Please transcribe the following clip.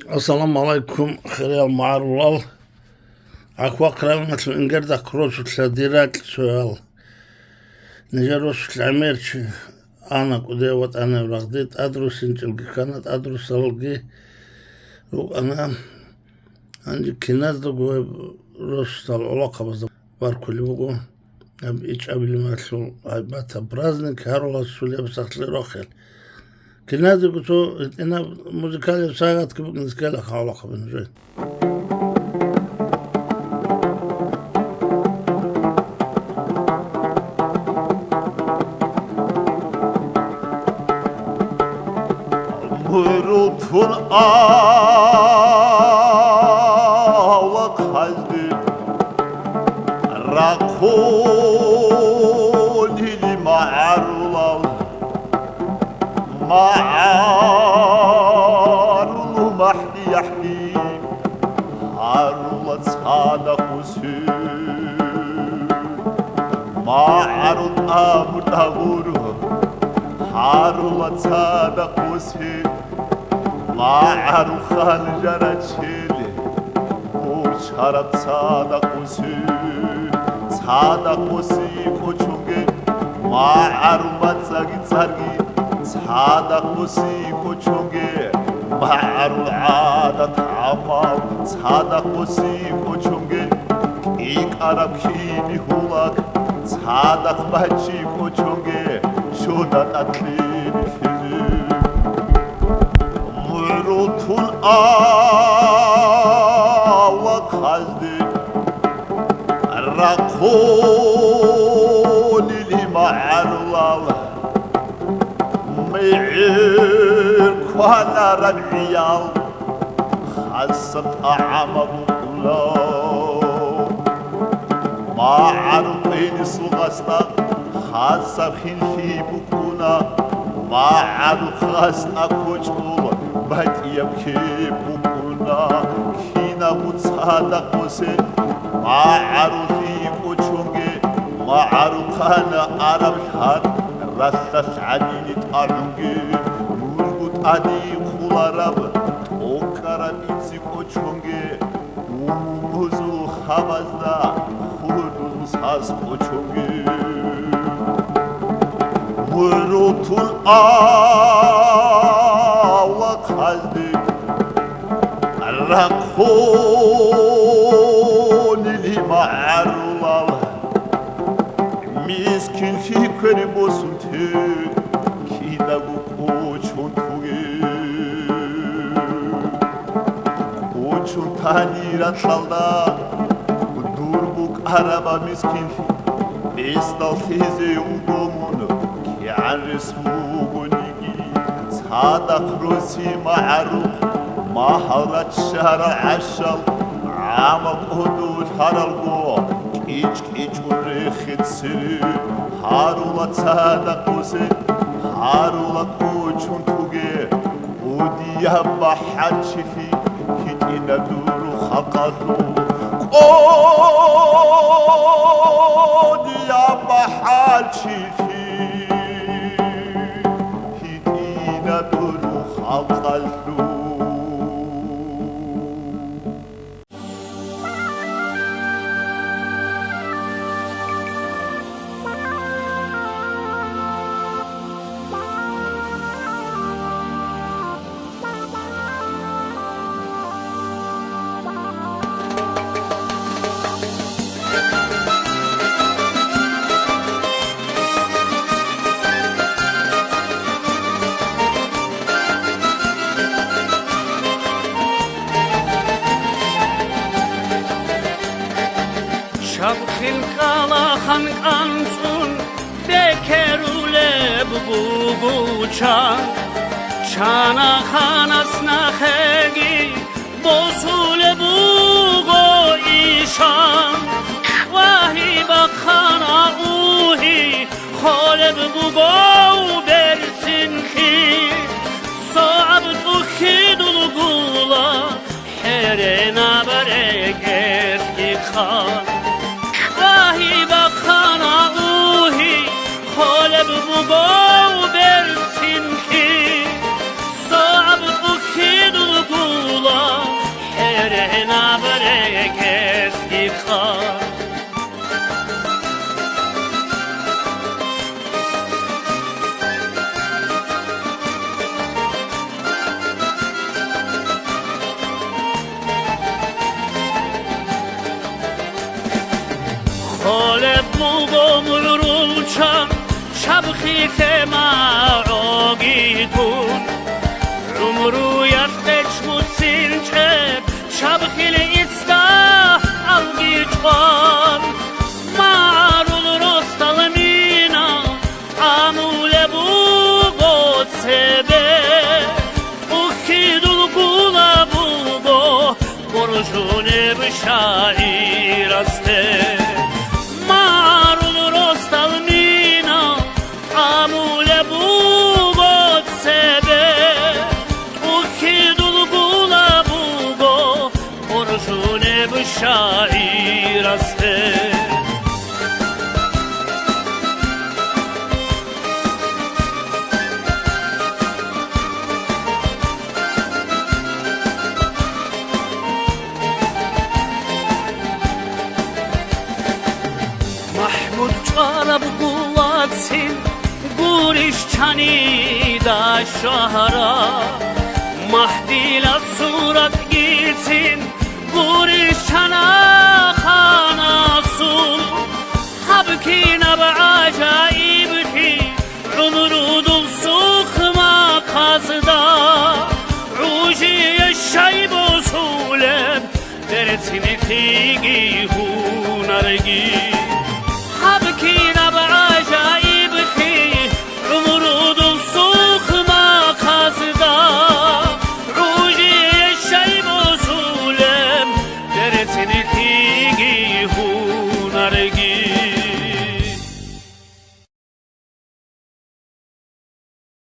السلام عليكم خير معرول أكوا قرابنا إنجردا كروش تلاديرات سؤال نجاروش العميرش أنا قديوت أنا ورغديت أدرس إنجل كانت أدرس الجي أنا عندي كناز دقوا روش العلاقة بس باركولي بقوا إيش قبل ما شو عباتها برازنك هارو السولية بسخلي روخل كناز دقوا أنا موسيقى بساعات كبك نسكيلها علاقة بنجوي Mırıltın ağlak hazdi Rakun ili ma'arulal Ma'arulu mahdi yahdi Harulat sana kusu Ma'arul amur davuru Harulat sana kusu معروف خنجر چلی او شراب صادقوسی صادقوسی کوچونگه معروفت زگی زرگی صادقوسی کوچونگه معروف عادت عمال صادقوسی کوچونگه ایک عرب خیلی هولک صادق بچی کوچونگه شدت اتلیلی Mırıltın ağlak hazdi Rakun ili ma'arulal Me'ir kuana rab'iyal Khasat a'ama bukulav Ma'arufini suğasta Khasa khilfi bukuna Ma'aruf khasta koçkul Bat yabki bukuna Kina mutsada kose Ma'arufi koçunge Ma'aruf khana arab shar Rastas adinit arunge Nurgut adi khularab Tokarab itsi koçunge Umuzu khabazda Khuduz saz koçunge Mırıltın ağlak hazdi Rakun ili ma'arulal Miskin fikri bosun te Kidagu koçun tuge Koçun tanirat salda Durbuk araba miskin Estal teze ugomunu يعرس موغنيجي صادق روسي معروف مهرة شارع عشل عمق حدود هرالقو كيج كيج وريخت سري هارولا صادق روسي هارولا كوچون توغي وديا بحاد شفي كتينا دورو خقاتو وديا بحاد شفي Şabxil qalaxan qançun bekerule bubuçan Çana xanasna xegi bosule bugo işan Vahi bakana uhi xoleb bugo bersin ki Soabd uxidul gula herena berek eski khan Vahi bakana uhi xoleb bugo bersin ki Soabd uxidul gula خيث ما عوقيتون عمرو يفتش مسنجر شبخي لإتصداح القيتوان معرض رستل مينا عمو لبوغو تسبه أخيد القولا بوغو برجون بشاعر استه معرض رستل مينا عمو لبوغو تسبه أخيد القولا بوغو برجون بشاعر استه محمود چارب قواتسین گورش چانی دا شهرا مهدیل صورت گیتین گورش چنا خاناسون حبکی نب عجایب کی عمرو دل سوخ ما خازدا روجی شیب و سولم درتنی خیگی هونرگی حبكي نبع عجائبكي عمرو دل سوخ ما خازدا روجي الشيب وسولم درتني خيجي هونرجي